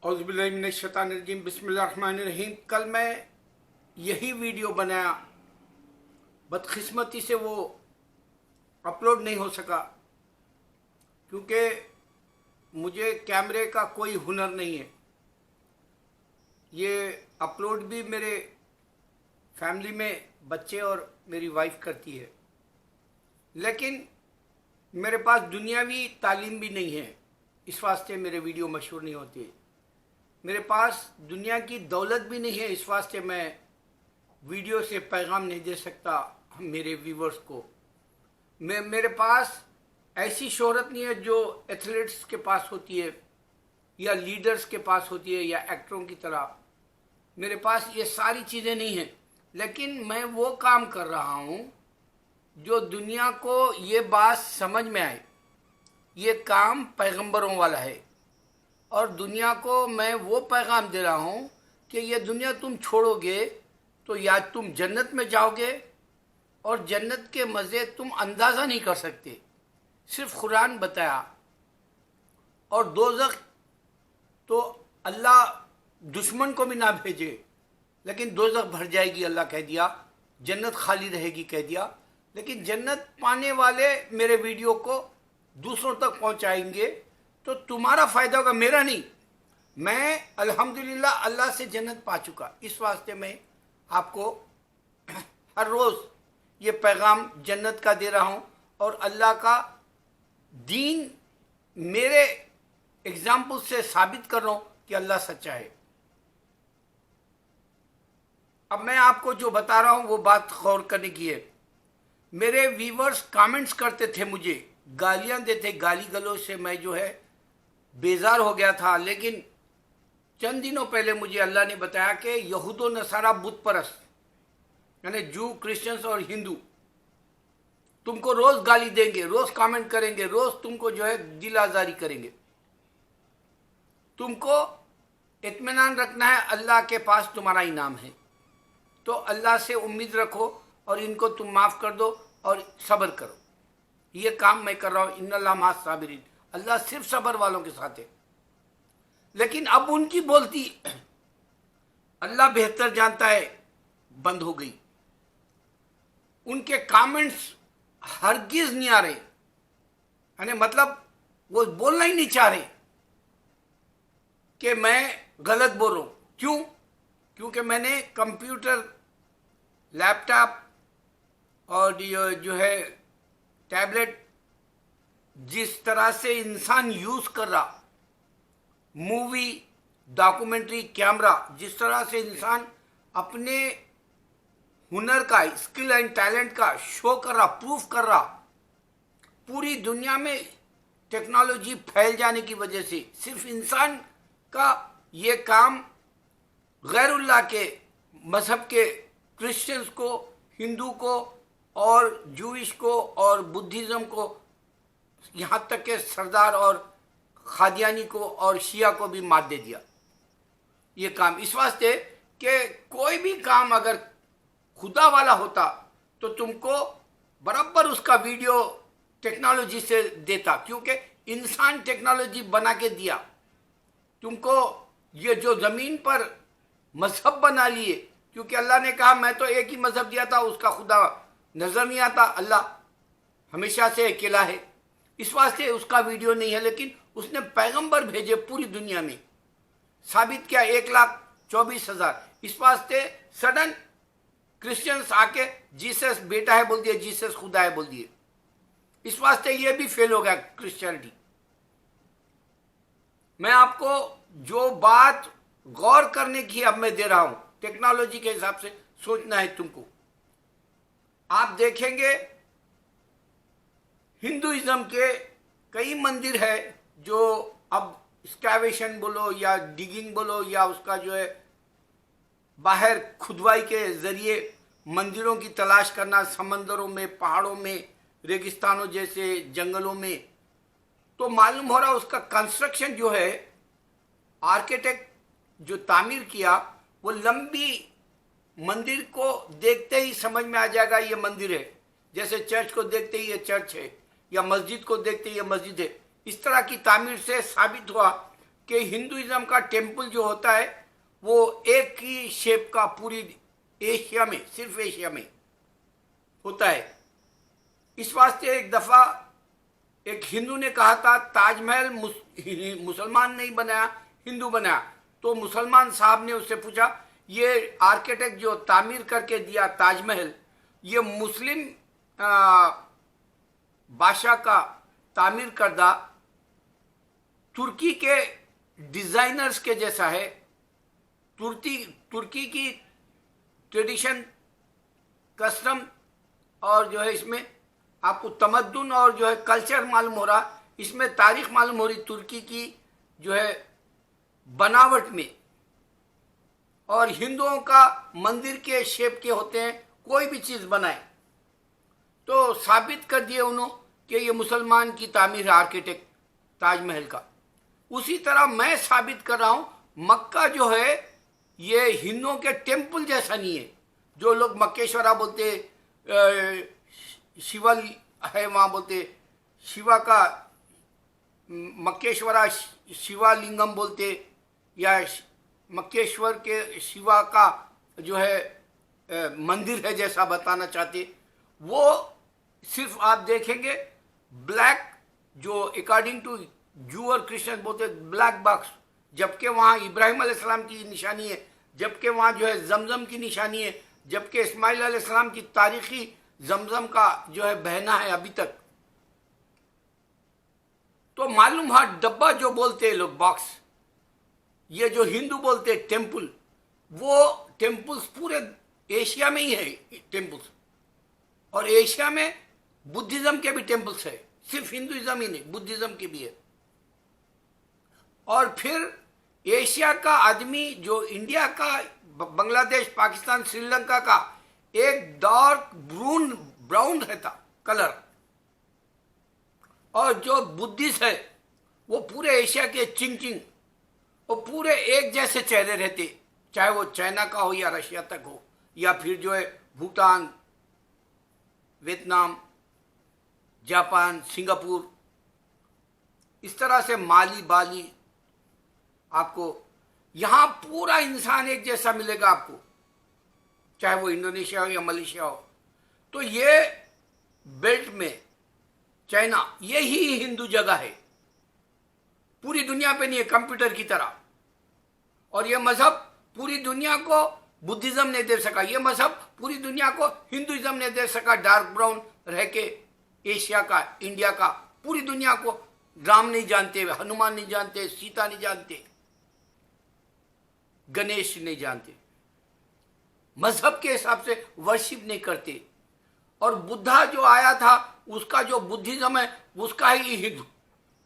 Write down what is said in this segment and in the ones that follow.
औज़ुबिल्लाहि मिनश्शैतानिर्रजीम बिस्मिल्लाहिर्रहमानिर्रहीम। कल मैं यही वीडियो बनाया, बदकिस्मती से वो अपलोड नहीं हो सका क्योंकि मुझे कैमरे का कोई हुनर नहीं है। ये अपलोड भी मेरे फैमिली में बच्चे और मेरी वाइफ करती है, लेकिन मेरे पास दुनियावी तालीम भी नहीं है, इस वास्ते मेरे वीडियो मशहूर नहीं होती। मेरे पास दुनिया की दौलत भी नहीं है, इस वास्ते मैं वीडियो से पैगाम नहीं दे सकता मेरे व्यूवर्स को। मेरे पास ऐसी शोहरत नहीं है जो एथलीट्स के पास होती है या लीडर्स के पास होती है या एक्टरों की तरह। मेरे पास ये सारी चीज़ें नहीं हैं, लेकिन मैं वो काम कर रहा हूँ जो दुनिया को ये बात समझ में आए। ये काम पैगंबरों वाला है और दुनिया को मैं वो पैगाम दे रहा हूँ कि ये दुनिया तुम छोड़ोगे तो या तुम जन्नत में जाओगे, और जन्नत के मज़े तुम अंदाज़ा नहीं कर सकते। सिर्फ कुरान बताया। और दोज़ख तो अल्लाह दुश्मन को भी ना भेजे, लेकिन दोज़ख भर जाएगी अल्लाह कह दिया, जन्नत खाली रहेगी कह दिया। लेकिन जन्नत पाने वाले मेरे वीडियो को दूसरों तक पहुंचाएंगे तो तुम्हारा फ़ायदा होगा, मेरा नहीं। मैं अल्हम्दुलिल्लाह अल्लाह से जन्नत पा चुका, इस वास्ते मैं आपको हर रोज़ ये पैगाम जन्नत का दे रहा हूँ और अल्लाह का दीन मेरे एग्जाम्पल से साबित कर रहा हूँ कि अल्लाह सच्चा है। अब मैं आपको जो बता रहा हूँ वो बात गौर करने की है। मेरे व्यूवर्स कमेंट्स करते थे, मुझे गालियाँ देते, गाली गलौज से मैं जो है बेजार हो गया था। लेकिन चंद दिनों पहले मुझे अल्लाह ने बताया कि यहूदो नसारा बुत परस्त यानी जू, क्रिश्चियंस और हिंदू तुमको रोज़ गाली देंगे, रोज़ कमेंट करेंगे, रोज़ तुमको जो है दिल आज़ारी करेंगे। तुमको इत्मीनान रखना है, अल्लाह के पास तुम्हारा इनाम है। तो अल्लाह से उम्मीद रखो और इनको तुम माफ़ कर दो और सब्र करो। ये काम मैं कर रहा हूँ। इन्नल्लाह मअस साबिरीन, अल्लाह सिर्फ सब्र वालों के साथ है। लेकिन अब उनकी बोलती अल्लाह बेहतर जानता है बंद हो गई। उनके कमेंट्स हरगिज नहीं आ रहे, यानी मतलब वो बोलना ही नहीं चाह रहे कि मैं गलत बोल रहा हूँ। क्यों? क्योंकि मैंने कंप्यूटर, लैपटॉप और जो है टैबलेट, जिस तरह से इंसान यूज़ कर रहा, मूवी, डॉक्यूमेंट्री, कैमरा, जिस तरह से इंसान अपने हुनर का, स्किल एंड टैलेंट का शो कर रहा, प्रूफ कर रहा, पूरी दुनिया में टेक्नोलॉजी फैल जाने की वजह से सिर्फ इंसान का ये काम गैरुल्लाह के मज़हब के क्रिश्चियंस को, हिंदू को और जूइश को और बुद्धिज़्म को, यहाँ तक के सरदार और खादियानी को और शिया को भी मार दे दिया ये काम। इस वास्ते कि कोई भी काम अगर खुदा वाला होता तो तुमको बराबर उसका वीडियो टेक्नोलॉजी से देता, क्योंकि इंसान टेक्नोलॉजी बना के दिया तुमको। ये जो ज़मीन पर मज़हब बना लिए, क्योंकि अल्लाह ने कहा मैं तो एक ही मज़हब दिया था, उसका खुदा नज़र नहीं आता, अल्लाह हमेशा से अकेला है, इस वास्ते उसका वीडियो नहीं है। लेकिन उसने पैगंबर भेजे पूरी दुनिया में, साबित किया 1,24,000। इस वास्ते सडन क्रिश्चियंस आके जीसस बेटा है बोल दिए, जीसस खुदा है बोल दिए। इस वास्ते ये भी फेल हो गया क्रिश्चियनिटी। मैं आपको जो बात गौर करने की अब मैं दे रहा हूं, टेक्नोलॉजी के हिसाब से सोचना है तुमको। आप देखेंगे हिंदुइज्म के कई मंदिर है जो अब एक्सकैवेशन बोलो या डिगिंग बोलो या उसका जो है बाहर खुदवाई के जरिए मंदिरों की तलाश करना, समंदरों में, पहाड़ों में, रेगिस्तानों जैसे जंगलों में, तो मालूम हो रहा उसका कंस्ट्रक्शन जो है, आर्किटेक्ट जो तामीर किया, वो लंबी मंदिर को देखते ही समझ में आ जाएगा ये मंदिर है, जैसे चर्च को देखते ही ये चर्च है या मस्जिद को देखते ही ये मस्जिद है। इस तरह की तामीर से साबित हुआ کہ ہندوازم کا ٹیمپل جو ہوتا ہے وہ ایک ہی شیپ کا پوری ایشیا میں، صرف ایشیا میں ہوتا ہے. اس واسطے ایک دفعہ ایک ہندو نے کہا تھا تاج محل مسلمان نہیں بنایا، ہندو بنایا. تو مسلمان صاحب نے اس سے پوچھا یہ آرکیٹیکٹ جو تعمیر کر کے دیا تاج محل، یہ مسلم بادشاہ کا تعمیر کردہ ترکی کے ڈیزائنرز کے جیسا ہے. ترکی کی ٹریڈیشن، کسٹم اور جو ہے اس میں آپ کو تمدن اور جو ہے کلچر معلوم ہو رہا، اس میں تاریخ معلوم ہو رہی ترکی کی جو ہے بناوٹ میں. اور ہندوؤں کا مندر کے شیپ کے ہوتے ہیں، کوئی بھی چیز بنائے تو ثابت کر دیے انہوں کہ یہ مسلمان کی تعمیر ہے آرکیٹیکٹ تاج محل کا. اسی طرح میں ثابت کر رہا ہوں مکہ جو ہے یہ ہندوؤں کے ٹیمپل جیسا نہیں ہے. جو لوگ مکیشورا بولتے، شیوا ہے وہاں بولتے، شیوا کا مکیشورا شیوا لنگم بولتے، یا مکیشور کے شیوا کا جو ہے مندر ہے جیسا بتانا چاہتے، وہ صرف آپ دیکھیں گے بلیک، جو اکارڈنگ ٹو جو اور کرسچن بولتے بلیک باکس، جبکہ وہاں ابراہیم علیہ السلام کی نشانی ہے، جبکہ وہاں جو ہے زمزم کی نشانی ہے، جبکہ اسماعیل علیہ السلام کی تاریخی زمزم کا جو ہے بہنا ہے ابھی تک. تو معلوم ہے ڈبہ جو بولتے لوگ باکس، یہ جو ہندو بولتے ٹیمپل، وہ ٹیمپلز پورے ایشیا میں ہی ہے ٹیمپلز. اور ایشیا میں بدھزم کے بھی ٹیمپلز ہے، صرف ہندوازم ہی نہیں، بدھزم کے بھی ہے. اور پھر ایشیا کا آدمی جو انڈیا کا، بنگلہ دیش، پاکستان، سری لنکا کا ایک ڈارک براؤن رہتا کلر، اور جو بدھسٹ ہے وہ پورے ایشیا کے چنگ وہ پورے ایک جیسے چہرے رہتے، چاہے وہ چائنا کا ہو یا رشیا تک ہو، یا پھر جو ہے بھوٹان، ویتنام، جاپان، سنگاپور، اس طرح سے مالی، بالی، آپ کو یہاں پورا انسان ایک جیسا ملے گا آپ کو، چاہے وہ انڈونیشیا ہو یا ملیشیا ہو. تو یہ بیلٹ میں چائنا یہی ہندو جگہ ہے، پوری دنیا پہ نہیں ہے کمپیوٹر کی طرح. اور یہ مذہب پوری دنیا کو بدھزم نے دے سکا، یہ مذہب پوری دنیا کو ہندوازم نے دے سکا. ڈارک براؤن رہ کے ایشیا کا، انڈیا کا، پوری دنیا کو رام نہیں جانتے، ہنومان نہیں جانتے، سیتا نہیں جانتے، گنیش نہیں جانتے، مذہب کے حساب سے ورشپ نہیں کرتے. اور بدھا جو آیا تھا اس کا جو بدھزم ہے اس کا ہی ہندو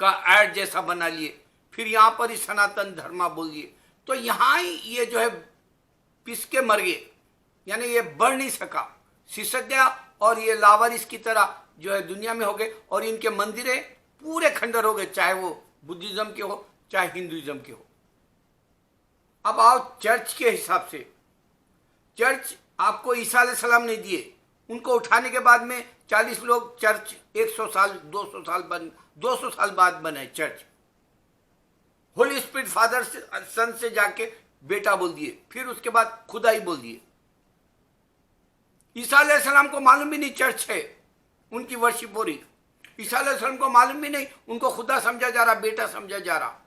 کا ایڈ جیسا بنا لیے، پھر یہاں پر ہی سناتن دھرما بول دیے. تو یہاں ہی یہ جو ہے پس کے مر گئے، یعنی یہ بڑھ نہیں سکا، سسک گیا اور یہ لاوارث کی طرح جو ہے دنیا میں ہو گئے. اور ان کے مندریں پورے کھنڈر ہو گئے، چاہے وہ بدھزم کے ہو چاہے ہندوازم کے ہو. اب آؤ چرچ کے حساب سے. چرچ آپ کو عیسیٰ علیہ السلام نے دیے، ان کو اٹھانے کے بعد میں 40 لوگ چرچ 100 سال 200 سال بعد بنے چرچ. ہولی اسپرٹ فادر سن سے جا کے بیٹا بول دیے، پھر اس کے بعد خدا ہی بول دیے. عیسیٰ علیہ السلام کو معلوم بھی نہیں چرچ ہے، ان کی ورشپ ہو رہی. عیسیٰ علیہ السلام کو معلوم بھی نہیں، ان کو خدا سمجھا جا رہا، بیٹا سمجھا جا رہا.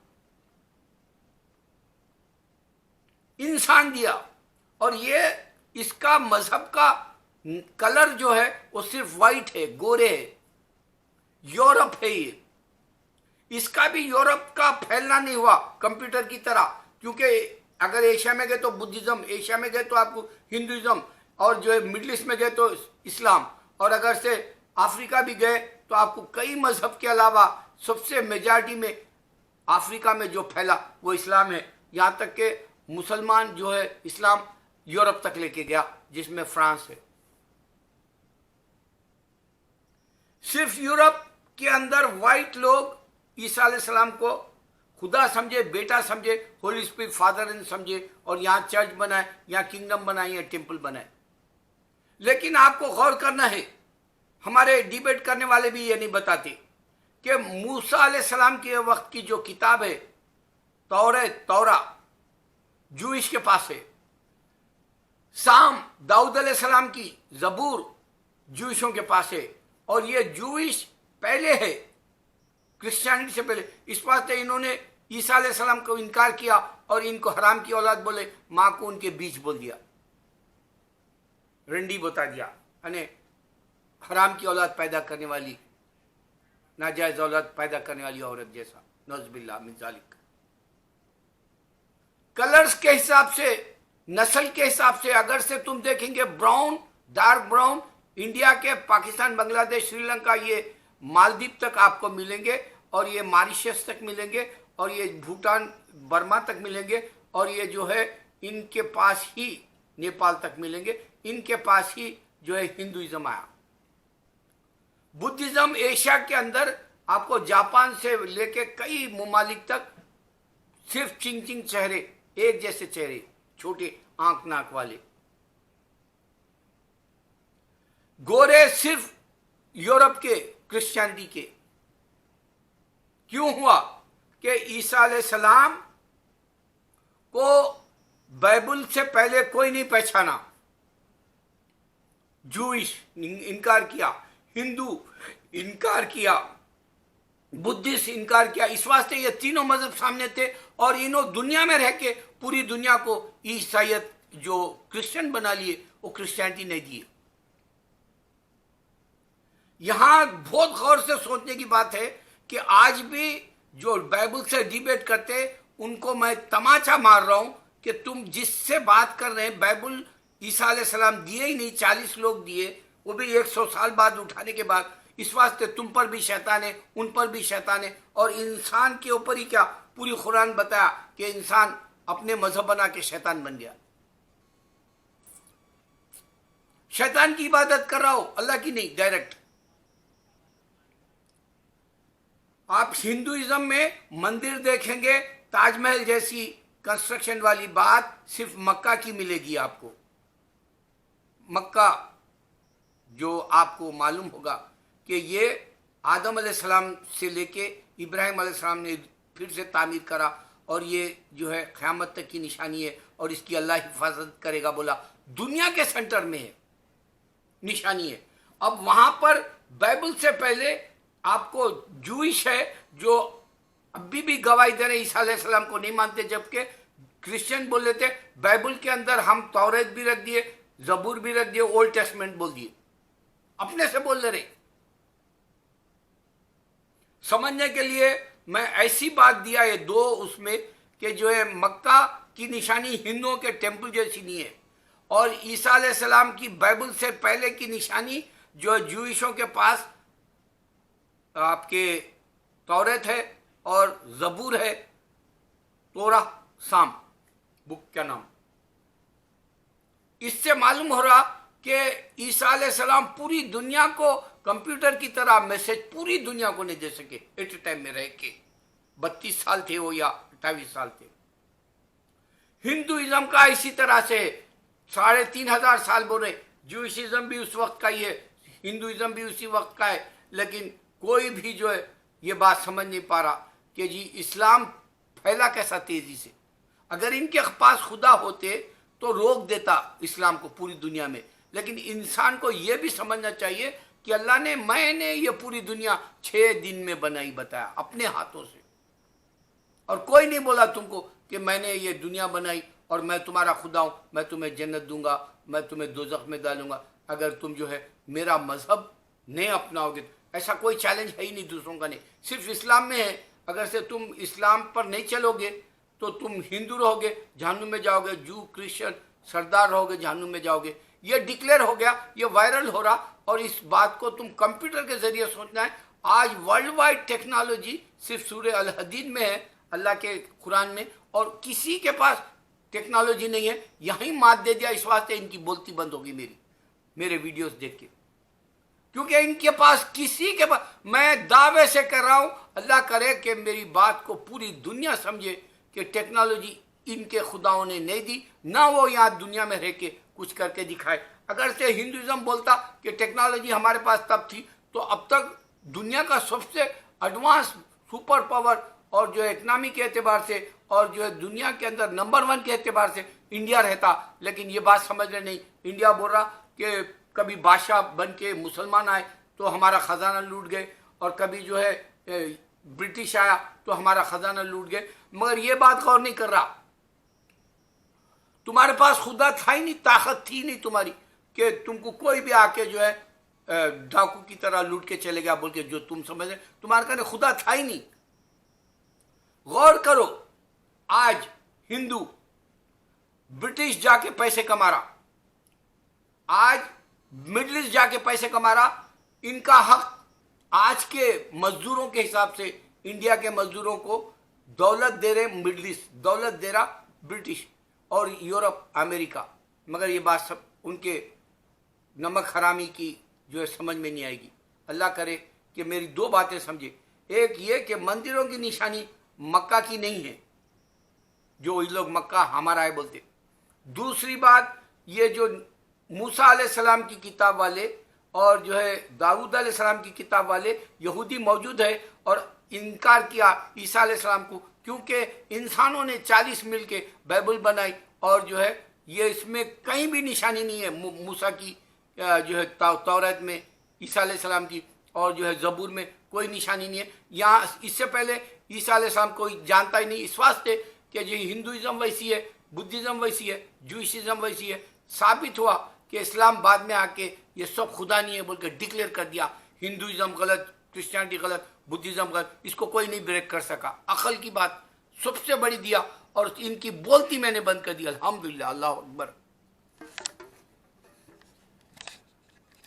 انسان دیا. اور یہ اس کا مذہب کا کلر جو ہے وہ صرف وائٹ ہے، گورے ہے، یورپ ہے. یہ اس کا بھی یورپ کا پھیلنا نہیں ہوا کمپیوٹر کی طرح، کیونکہ اگر ایشیا میں گئے تو بدھزم، ایشیا میں گئے تو آپ کو ہندوازم، اور جو ہے مڈل ایسٹ میں گئے تو اسلام، اور اگر سے افریقہ بھی گئے تو آپ کو کئی مذہب کے علاوہ سب سے میجارٹی میں افریقہ میں جو پھیلا وہ اسلام ہے. یہاں تک کہ مسلمان جو ہے اسلام یورپ تک لے کے گیا، جس میں فرانس ہے. صرف یورپ کے اندر وائٹ لوگ عیسیٰ علیہ السلام کو خدا سمجھے، بیٹا سمجھے، ہولی اسپرٹ فادر سمجھے، اور یہاں چرچ بنائے، یہاں کنگڈم بنائے، یہاں ٹیمپل بنائے. لیکن آپ کو غور کرنا ہے، ہمارے ڈیبیٹ کرنے والے بھی یہ نہیں بتاتے کہ موسیٰ علیہ السلام کے وقت کی جو کتاب ہے तौरा जूइश के पास है, साम दाऊद अलैहिस्सलाम की जबूर जूइशों के पास है, और ये जूइश पहले है क्रिश्चियनिटी से पहले। इस बात से इन्होंने ईसा अलैहिस्सलाम को इनकार किया और इनको हराम की औलाद बोले, माँ को उनके बीच बोल दिया, रंडी बता दिया, यानी हराम की औलाद पैदा करने वाली, नाजायज औलाद पैदा करने वाली औरत जैसा, नौज़ुबिल्लाह मिन ज़ालिक। कलर्स के हिसाब से, नस्ल के हिसाब से अगर से तुम देखेंगे, ब्राउन, डार्क ब्राउन इंडिया के, पाकिस्तान, बांग्लादेश, श्रीलंका, ये मालदीव तक आपको मिलेंगे, और ये मॉरिशस तक मिलेंगे, और ये भूटान, बर्मा तक मिलेंगे, और ये जो है इनके पास ही नेपाल तक मिलेंगे। इनके पास ही जो है हिंदुइज्म आया। बुद्धिज्म एशिया के अंदर आपको जापान से लेके कई ममालिक तक सिर्फ चिंग चेहरे, एक जैसे चेहरे, छोटे आंख नाक वाले। गोरे सिर्फ यूरोप के क्रिश्चियनिटी के। क्यों हुआ कि ईसा अलैहिस्सलाम को बाइबल से पहले कोई नहीं पहचाना, जूइश इनकार किया, हिंदू इनकार किया, बुद्धिस्ट इनकार किया। इस वास्ते ये तीनों मजहब सामने थे, और इन्हों दुनिया में रह के पूरी दुनिया को ईसाइयत जो क्रिश्चियन बना लिए, वो क्रिश्चियनिटी नहीं दी। यहां बहुत गौर से सोचने की बात है कि आज भी जो बाइबल से डिबेट करते, उनको मैं तमाचा मार रहा हूं कि तुम जिससे बात कर रहे हैं, बाइबल ईसा अलैहिस्सलाम दिए ही नहीं, 40 लोग दिए, वो भी 100 साल बाद उठाने के बाद। इस वास्ते तुम पर भी शैतान है, उन पर भी शैतान है, और इंसान के ऊपर ही क्या, पूरी कुरान बताया कि इंसान अपने मजहब बना के शैतान बन गया। शैतान की इबादत कर रहा हो, अल्लाह की नहीं, डायरेक्ट। आप हिंदुइज्म में मंदिर देखेंगे, ताजमहल जैसी कंस्ट्रक्शन वाली बात सिर्फ मक्का की मिलेगी आपको। मक्का जो आपको मालूम होगा कि ये आदम अलैहिस्सलाम से लेके इब्राहिम अलैहिस्सलाम ने फिर से तामीर करा, और ये जो है क़यामत तक की निशानी है, और इसकी अल्लाह हिफाजत करेगा बोला, दुनिया के सेंटर में है, निशानी है। अब वहां पर बाइबल से पहले आपको जूइश है जो अभी भी गवाही दे रहे, ईसा अलैहिस्सलाम को नहीं मानते, जबकि क्रिश्चियन बोल लेते बाइबल के अंदर हम तौरेत भी रख दिए, जबूर भी रख दिए, ओल्ड टेस्टमेंट बोल दिए, अपने से बोल रहे। समझने के लिए मैं ऐसी बात दिया है दो उसमें कि जो है मक्का की निशानी हिंदुओं के टेम्पल जैसी नहीं है, और ईसा अलैहिस्सलाम की बाइबल से पहले की निशानी जो जूइशों के पास आपके तौरेत है और जबूर है, तोरा साम बुक का नाम। इससे मालूम हो रहा कि ईसा अलैहिस्सलाम पूरी दुनिया को कंप्यूटर की तरह मैसेज पूरी दुनिया को नहीं दे सके एट ए टाइम में रह के। 32 साल थे वो या 28 साल थे। हिंदुइज्म का इसी तरह से 3500 साल बोल रहे, जूइशिज्म भी उस वक्त का ही है, हिंदुइज्म भी उसी वक्त का है, लेकिन कोई भी जो है ये बात समझ नहीं पा रहा कि जी इस्लाम फैला कैसा तेजी से। अगर इनके पास खुदा होते तो रोक देता इस्लाम को पूरी दुनिया में, लेकिन इंसान को यह भी समझना चाहिए कि अल्लाह ने, मैंने ये पूरी दुनिया 6 दिन में बनाई, बताया अपने हाथों से, और कोई नहीं बोला तुमको कि मैंने ये दुनिया बनाई और मैं तुम्हारा खुदा हूं, मैं तुम्हें जन्नत दूंगा, मैं तुम्हें दोजख में डालूंगा अगर तुम जो है मेरा मजहब नहीं अपनाओगे। ऐसा कोई चैलेंज है ही नहीं दूसरों का, नहीं, सिर्फ इस्लाम में है। अगर से तुम इस्लाम पर नहीं चलोगे तो तुम हिंदू रहोगे, जहन्नुम में जाओगे, जू क्रिश्चियन सरदार रहोगे, जहन्नुम में जाओगे। ये डिक्लेयर हो गया, ये वायरल हो रहा, और इस बात को तुम कंप्यूटर के जरिए सोचना है। आज वर्ल्ड वाइड टेक्नोलॉजी सिर्फ सूरह अल हदीद में है, अल्लाह के कुरान में, और किसी के पास टेक्नोलॉजी नहीं है। यहीं मात दे दिया, इस वास्ते इनकी बोलती बंद होगी मेरे वीडियोस देख के, क्योंकि इनके पास किसी के पास, मैं दावे से कर रहा हूं, अल्लाह करे कि मेरी बात को पूरी दुनिया समझे कि टेक्नोलॉजी इनके खुदाओं ने नहीं दी, ना वो यहाँ दुनिया में रह के कुछ करके दिखाए। अगर से हिंदुइज्म बोलता कि टेक्नोलॉजी हमारे पास तब थी, तो अब तक दुनिया का सबसे एडवांस सुपर पावर और जो इकनॉमी के एतबार से اور جو ہے دنیا کے اندر نمبر 1 کے اعتبار سے انڈیا رہتا، لیکن یہ بات سمجھ رہے نہیں. انڈیا بول رہا کہ کبھی بادشاہ بن کے مسلمان آئے تو ہمارا خزانہ لوٹ گئے، اور کبھی جو ہے برٹش آیا تو ہمارا خزانہ لوٹ گئے. مگر یہ بات غور نہیں کر رہا، تمہارے پاس خدا تھا ہی نہیں، طاقت تھی نہیں تمہاری کہ تم کو کوئی بھی آ کے جو ہے ڈاکو کی طرح لوٹ کے چلے گیا بول کے جو تم سمجھ رہے. تمہارے کہنے خدا تھا ہی نہیں. غور کرو، آج ہندو برٹش جا کے پیسے کما رہا، آج مڈل ایسٹ جا کے پیسے کما رہا. ان کا حق آج کے مزدوروں کے حساب سے انڈیا کے مزدوروں کو دولت دے رہے مڈل ایسٹ، دولت دے رہا برٹش اور یورپ امریکہ. مگر یہ بات سب ان کے نمک حرامی کی جو ہے سمجھ میں نہیں آئے گی. اللہ کرے کہ میری 2 باتیں سمجھے. ایک یہ کہ مندروں کی نشانی مکہ کی نہیں ہے، جو یہ لوگ مکہ ہمارا ہے بولتے. دوسری بات، یہ جو موسیٰ علیہ السلام کی کتاب والے اور جو ہے داؤد علیہ السلام کی کتاب والے یہودی موجود ہے اور انکار کیا عیسیٰ علیہ السلام کو، کیونکہ انسانوں نے 40 مل کے بائبل بنائی اور جو ہے یہ اس میں کہیں بھی نشانی نہیں ہے موسیٰ کی جو ہے تورات میں، عیسیٰ علیہ السلام کی اور جو ہے زبور میں کوئی نشانی نہیں ہے. یہاں اس سے پہلے عیسیٰ علیہ السلام کوئی جانتا ہی نہیں، اس واسطے کہ جو ہندوازم ویسی ہے، بدھزم ویسی ہے، جوئشزم ویسی ہے. ثابت ہوا کہ اسلام بعد میں آ کے یہ سب خدا نہیں ہے بول کے ڈکلیئر کر دیا. ہندوازم غلط، کرسچینٹی غلط، بدھزم غلط، اس کو کوئی نہیں بریک کر سکا. عقل کی بات سب سے بڑی دیا اور ان کی بولتی میں نے بند کر دیا. الحمدللہ، اللہ اکبر.